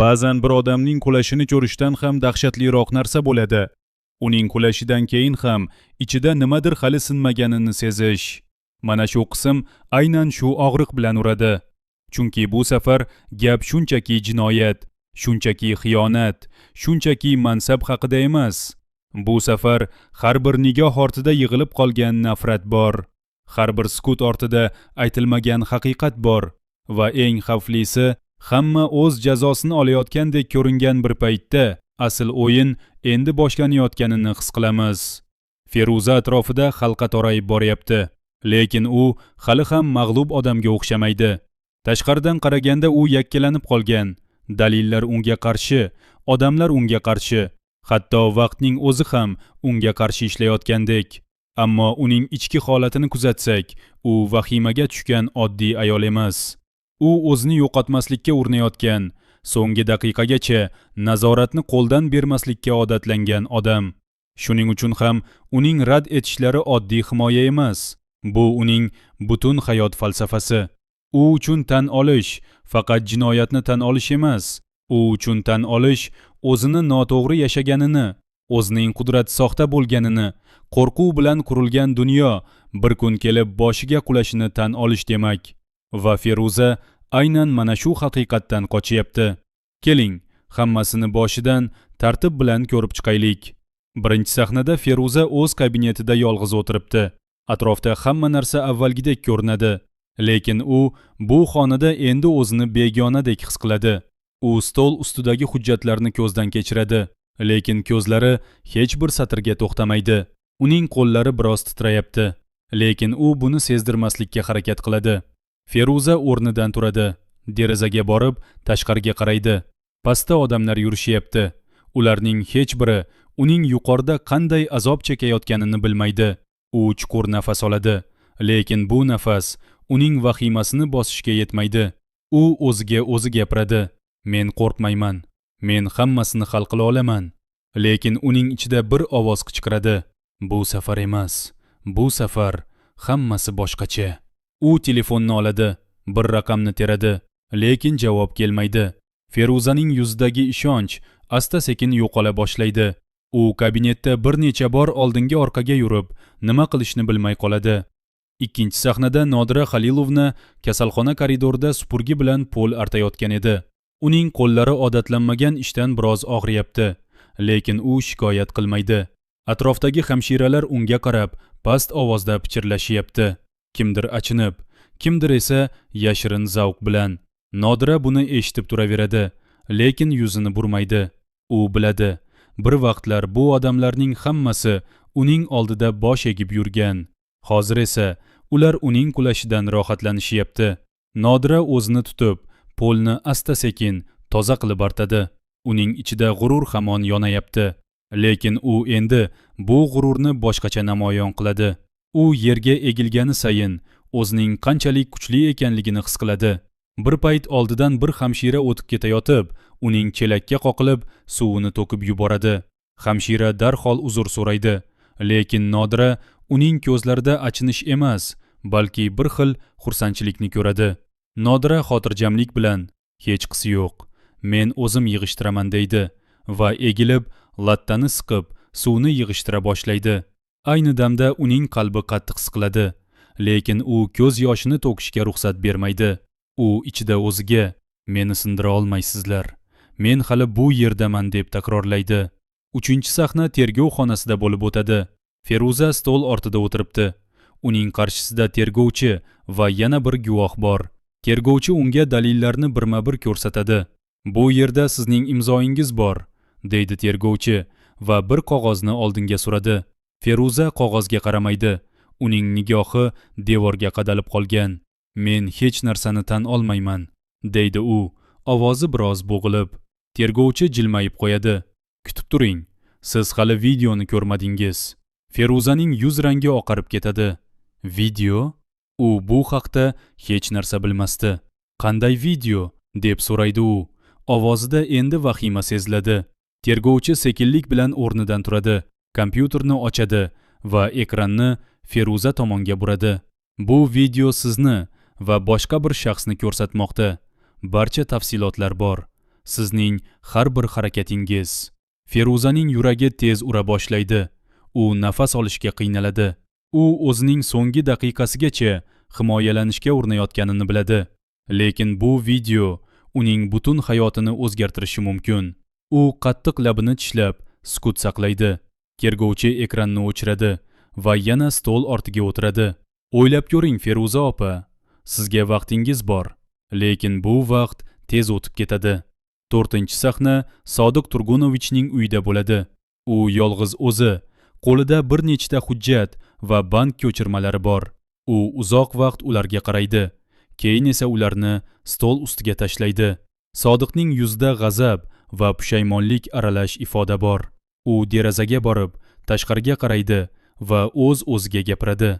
Ba'zan bir odamning qulashini ko'rishdan ham dahshatliroq narsa bo'ladi. Uning qulashidan keyin ham ichida nimadir hali sinmaganini sezish. Mana shu qism aynan shu og'riq bilan uradi. Chunki bu safar gap shunchaki jinoyat, shunchaki xiyonat, shunchaki mansab haqida emas. Bu safar har bir nigoh ortida yig'ilib qolgan nafrat bor. Har bir sukut ortida aytilmagan haqiqat bor va eng xavflisi, hamma o'z jazosini olayotgandek ko'ringan bir paytda asl o'yin endi boshlanayotganini his qilamiz. Feruza atrofida halqa torayib boryapti, lekin u hali ham mag'lub odamga o'xshamaydi. Tashqaridan qaraganda u yakkalanib qolgan. Dalillar unga qarshi, odamlar unga qarshi, hatto vaqtning o'zi ham unga qarshi ishlayotgandek. Ammo uning ichki holatini kuzatsak, u vahimaga tushgan oddiy ayol emas. U o'zini yo'qotmaslikka urinayotgan, so'nggi daqiqagacha nazoratni qo'ldan bermaslikka odatlangan odam. Shuning uchun ham uning rad etishlari oddiy himoya emas. Bu uning butun hayot falsafasi. U uchun tan olish faqat jinoyatni tan olish emas. U uchun tan olish o'zini noto'g'ri yashaganini, o'zining qudrati soxta bo'lganini, qo'rquv bilan qurilgan dunyo bir kun kelib boshiga qulashini tan olish demak. Va Feruza aynan mana shu haqiqatdan qochyapti. Keling, hammasini boshidan tartib bilan ko'rib chiqaylik. Birinchi sahnada Feruza o'z kabinetida yolg'iz o'tiribdi. Atrofda hamma narsa avvalgidek ko'rinadi, lekin u bu xonada endi o'zini begonadek his qiladi. U stol ustidagi hujjatlarni ko'zdan kechiradi, lekin ko'zlari hech bir satrga to'xtamaydi. Uning qo'llari biroz titrayapti, lekin u buni sezdirmaslikka harakat qiladi. Feruza o'rnidan turadi, derazaga borib tashqariga qaraydi. Pastda odamlar yurishyapti. Ularning hech biri uning yuqorida qanday azob chekayotganini bilmaydi. U chuqur nafas oladi, lekin bu nafas uning vahimasini bosishga yetmaydi. U o'ziga o'zi gapiradi: "Men qo'rqmayman. Men hammasini hal qila olaman." Lekin uning ichida bir ovoz qichqiradi: "Bu safar emas. Bu safar hammasi boshqacha." U telefonni oladi, bir raqamni teradi, lekin javob kelmaydi. Feruzaning yuzidagi ishonch asta-sekin yo'qola boshlaydi. U kabinetda bir necha bor oldinga orqaga yurib, nima qilishni bilmay qoladi. Ikkinchi sahnada Nodira Xalilovna kasalxona koridorida supurgi bilan pol artayotgan edi. Uning qo'llari odatlanmagan ishdan biroz og'riyapti, lekin u shikoyat qilmaydi. Atrofdagi hamshiralar unga qarab past ovozda pichirlashyapti. Kimdir achinib, kimdir esa yashirin zavq bilan. Nodira buni eshitib turaveradi, lekin yuzini burmaydi. U biladi, bir vaqtlar bu odamlarning hammasi uning oldida bosh egib yurgan. Hozir esa ular uning qulashidan rohatlanishyapti. Nodira o'zini tutib, polni asta-sekin toza qilib artadi. Uning ichida g'urur hamon yonayapti, lekin u endi bu g'ururni boshqacha namoyon qiladi. U yerga egilgani sayin o'zining qanchalik kuchli ekanligini his qiladi. Bir payt oldidan bir hamshira o'tib ketayotib, uning chelakka qoqilib, suvini to'kib yuboradi. Hamshira darhol uzr so'raydi, lekin Nodira uning ko'zlarida achinish emas, balki bir xil xursandchilikni ko'radi. Nodira xotirjamlik bilan: "Hech qisi yo'q. Men o'zim yig'ishtiraman" deydi va egilib, lattani siqib, suvni yig'ishtira boshlaydi. Ayni damda uning qalbi qattiq siqiladi, lekin u ko'z yoshini to'kishga ruxsat bermaydi. U ichida o'ziga: "Meni sindira olmaysizlar. Men hali bu yerdaman" deb takrorlaydi. Uchinchi sahna tergov xonasida bo'lib o'tadi. Feruza stol ortida o'tiribdi. Uning qarshisida tergovchi va yana bir guvoh bor. Tergovchi unga dalillarni birma-bir ko'rsatadi. "Bu yerda sizning imzoingiz bor", deydi tergovchi va bir qog'ozni oldinga suradi. Feruza qog'ozga qaramaydi. Uning nigohi devorga qadalib qolgan. "Men hech narsani tan olmayman", deydi u, ovozi biroz bo'g'ilib. Tergovchi jilmayib qo'yadi. "Kutib turing, siz hali videoni ko'rmadingiz." Feruzaning yuz rangi oqarib ketadi. "Video?" U bu haqda hech narsa bilmasdi. "Qanday video?" deb so'raydi u. Ovozida endi vahima seziladi. Tergovchi sekinlik bilan o'rnidan turadi, kompyuterni ochadi va ekranni Feruza tomonga buradi. "Bu video sizni va boshqa bir shaxsni ko'rsatmoqda. Barcha tafsilotlar bor. sizning har bir harakatingiz. Feruzaning yuragi tez ura boshlaydi. U nafas olishga qiynaladi. U o'zining so'nggi daqiqasigacha himoyalanishga urinayotganini biladi. Lekin bu video uning butun hayotini o'zgartirishi mumkin. U qattiq labini tishlab, sukut saqlaydi. Tergovchi ekranni o'chiradi va yana stol ortiga o'tiradi. O'ylab ko'ring, Feruza opa, sizga vaqtingiz bor, lekin bu vaqt tez o'tib ketadi. 4-sahna Sodiq Turgunovichning uyida bo'ladi. U yolg'iz o'zi, qo'lida bir nechta hujjat va bank ko'chirmalari bor. U uzoq vaqt ularga qaraydi, keyin esa ularni stol ustiga tashlaydi. Sodiqning yuzida g'azab va pushaymonlik aralash ifoda bor. U derazaga borib, tashqariga qaraydi va o'z-o'ziga gapiradi.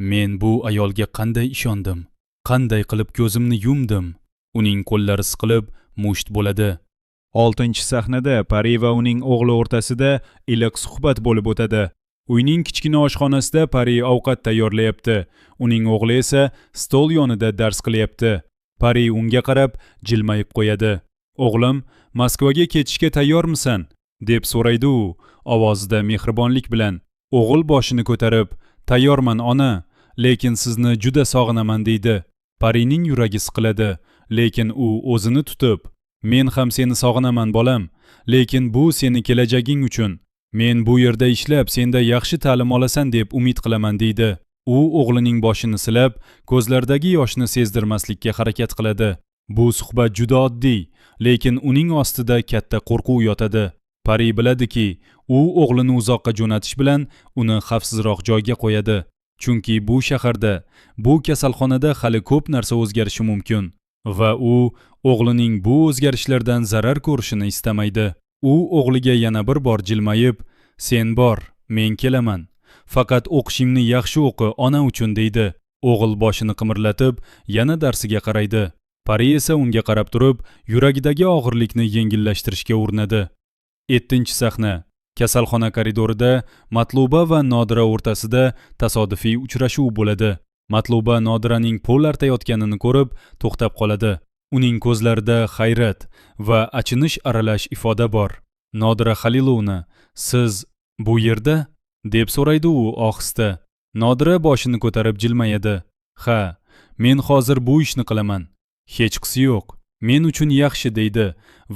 Men bu ayolga qanday ishondim? Qanday qilib ko'zimni yumdim? Uning qo'llari siqilib, musht bo'ladi. 6-sahnada Pari va uning o'g'li o'rtasida iliq suhbat bo'lib o'tadi. Uyning kichkina oshxonasida Pari ovqat tayyorlayapti. Uning o'g'li esa stol yonida dars qilyapti. Pari unga qarab jilmayib qo'yadi. "O'g'lim, Moskvaga ketishga tayyormisan?" deb so'raydi u, ovozida mehribonlik bilan. O'g'il boshini ko'tarib, "Tayyorman, ona, lekin sizni juda sog'inaman" deydi. Parining yuragi siqiladi, lekin u o'zini tutib, "Men ham seni sog'inaman, bolam, lekin bu seni kelajaging uchun. Men bu yerda ishlab senda yaxshi ta'lim olasan deb umid qilaman" deydi. U o'g'lining boshini silab, ko'zlaridagi yoshni sezdirmaslikka harakat qiladi. Bu suhbat juda oddiy, lekin uning ostida katta qo'rquv yotadi. Pari biladiki, u o'g'lini uzoqqa jo'natish bilan uni xavfsizroq joyga qo'yadi. Chunki bu shaharda, bu kasalxonada hali ko'p narsa o'zgarishi mumkin va u o'g'lining bu o'zgarishlardan zarar ko'rishini istamaydi. U o'g'liga yana bir bor jilmayib, "Sen bor, men kelaman. Faqat o'qishingni yaxshi o'qi, ona uchun" deydi. O'g'il boshini qimirlatib, yana darsiga qaraydi. Pari esa unga qarab turib, yuragidagi og'irlikni yengillashtirishga urinadi. 7-sahna kasalxona koridorida Matluba va Nodira o'rtasida tasodifiy uchrashuv bo'ladi. Matluba Nodiraning pul artayotganini ko'rib, to'xtab qoladi. Uning ko'zlarida hayrat va achinish aralash ifoda bor. Nodira Halilovna, "Siz bu yerda?" deb so'raydi u ohista. Nodira boshini ko'tarib jilmayadi. "Ha, men hozir bu ishni qilaman. Hech qisi yo'q. Men uchun yaxshi" deydi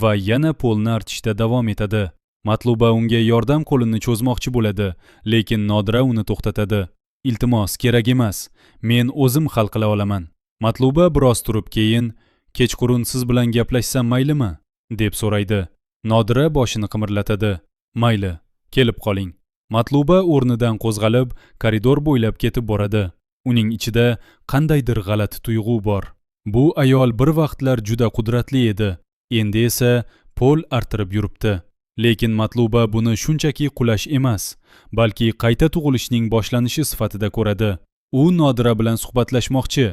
va yana polni artishda davom etadi. Matluba unga yordam qo'lini cho'zmoqchi bo'ladi, lekin Nodira uni to'xtatadi. "Iltimos, kerak emas. Men o'zim hal qila olaman." Matluba biroz turib keyin, "Kechqurun siz bilan gaplashsam maylimi?" deb so'raydi. Nodira boshini qimirlatadi. "Mayli, kelib qoling." Matluba o'rnidan qo'zg'alib, koridor bo'ylab ketib boradi. Uning ichida qandaydir g'alati tuyg'u bor. Bu ayol bir vaqtlar juda qudratli edi, endi esa pol artirib yuribdi. Lekin Matluba buni shunchaki qulash emas, balki qayta tug'ilishning boshlanishi sifatida ko'radi. U Nodira bilan suhbatlashmoqchi,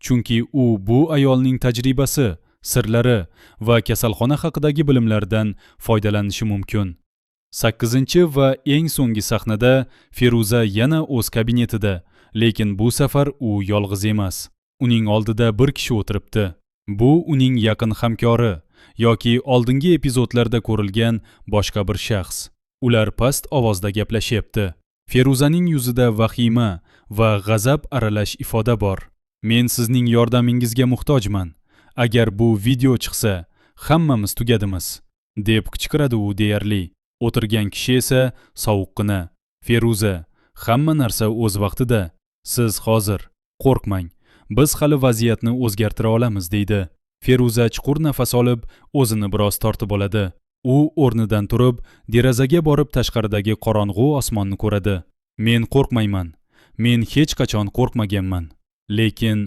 chunki u bu ayolning tajribasi, sirlari va kasalxona haqidagi bilimlaridan foydalanishi mumkin. 8 va eng so'nggi sahnada Feruza yana o'z kabinetida, lekin bu safar u yolg'iz emas. Uning oldida bir kishi o'tiribdi. Bu uning yaqin hamkori yoki oldingi epizodlarda ko'rilgan boshqa bir shaxs. Ular past ovozda gaplashyapti. Feruzaning yuzida vahima va g'azab aralash ifoda bor. "Men sizning yordamingizga muhtojman. Agar bu video chiqsa, hammamiz tugadimiz", deb qichqiradi u deyarli. O'tirgan kishi esa sovuqqina. "Feruza, hamma narsa o'z vaqtida. Siz hozir qo'rqmang. Biz hali vaziyatni o'zgartira olamiz", deydi. Feruza chuqur nafas olib, o'zini biroz tortib oladi. U o'rnidan turib, derazaga borib tashqaridagi qorong'u osmonni ko'radi. "Men qo'rqmayman. Men hech qachon qo'rqmaganman. Lekin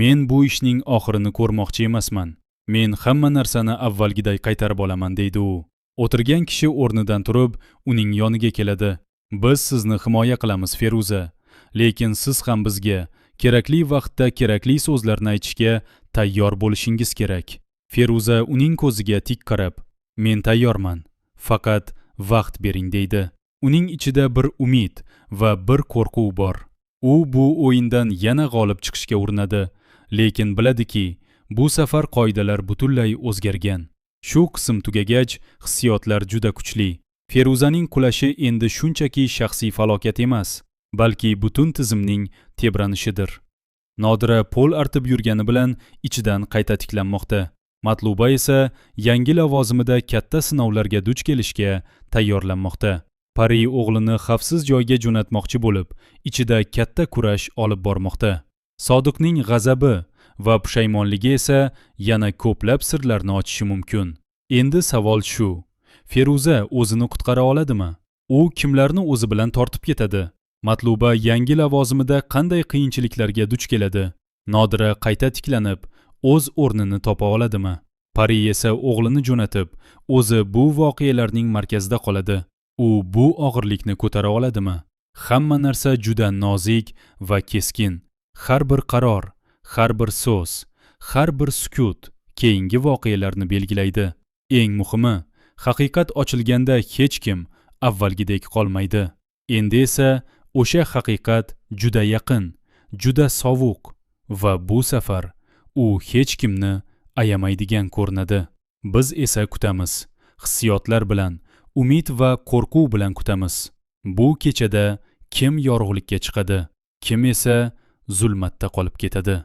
men bu ishning oxirini ko'rmoqchi emasman. Men hamma narsani avvalgiday qaytarib olaman", deydi u. O'tirgan kishi o'rnidan turib, uning yoniga keladi. "Biz sizni himoya qilamiz, Feruza. Lekin siz ham bizga kerakli vaqtda kerakli so'zlarni aytishga tayyor bo'lishingiz kerak." Feruza uning ko'ziga tik qarab, "Men tayyorman. Faqat vaqt bering", deydi. Uning ichida bir umid va bir qo'rquv bor. U bu o'yindan yana g'olib chiqishga urinadi, lekin biladiki, bu safar qoidalar butunlay o'zgargan. Shu qism tugagach, hissiyotlar juda kuchli. Feruzaning qulashi endi shunchaki shaxsiy falokat emas, balki butun tizimning tebranishidir. Nodira pol artib yurgani bilan ichidan qayta tiklanmoqda. Matluba esa yangi lavozimida katta sinovlarga duch kelishga tayyorlanmoqda. Pari o'g'lini xavfsiz joyga jo'natmoqchi bo'lib, ichida katta kurash olib bormoqda. Sodiqning g'azabi va pushaymonligi esa yana ko'plab sirlarni ochishi mumkin. Endi savol shu: Feruza o'zini qutqara oladimi? U kimlarni o'zi bilan tortib ketadi? Matluba yangi lavozimida qanday qiyinchiliklarga duch keladi? Nodira qayta tiklanib, o'z o'rnini topa oladimi? Pari esa o'g'lini jo'natib, o'zi bu voqealarning markazida qoladi. U bu og'irlikni ko'tara oladimi? Hamma narsa juda nozik va keskin. Har bir qaror, har bir so'z, har bir sukut keyingi voqealarni belgilaydi. Eng muhimi, haqiqat ochilganda hech kim avvalgidek qolmaydi. Endi esa o'sha haqiqat juda yaqin, juda sovuq va bu safar u hech kimni ayamaydigan ko'rinadi. Biz esa kutamiz, hissiyotlar bilan, umid va qo'rquv bilan kutamiz. Bu kechada kim yorug'likka chiqadi, kim esa zulmatda qolib ketadi.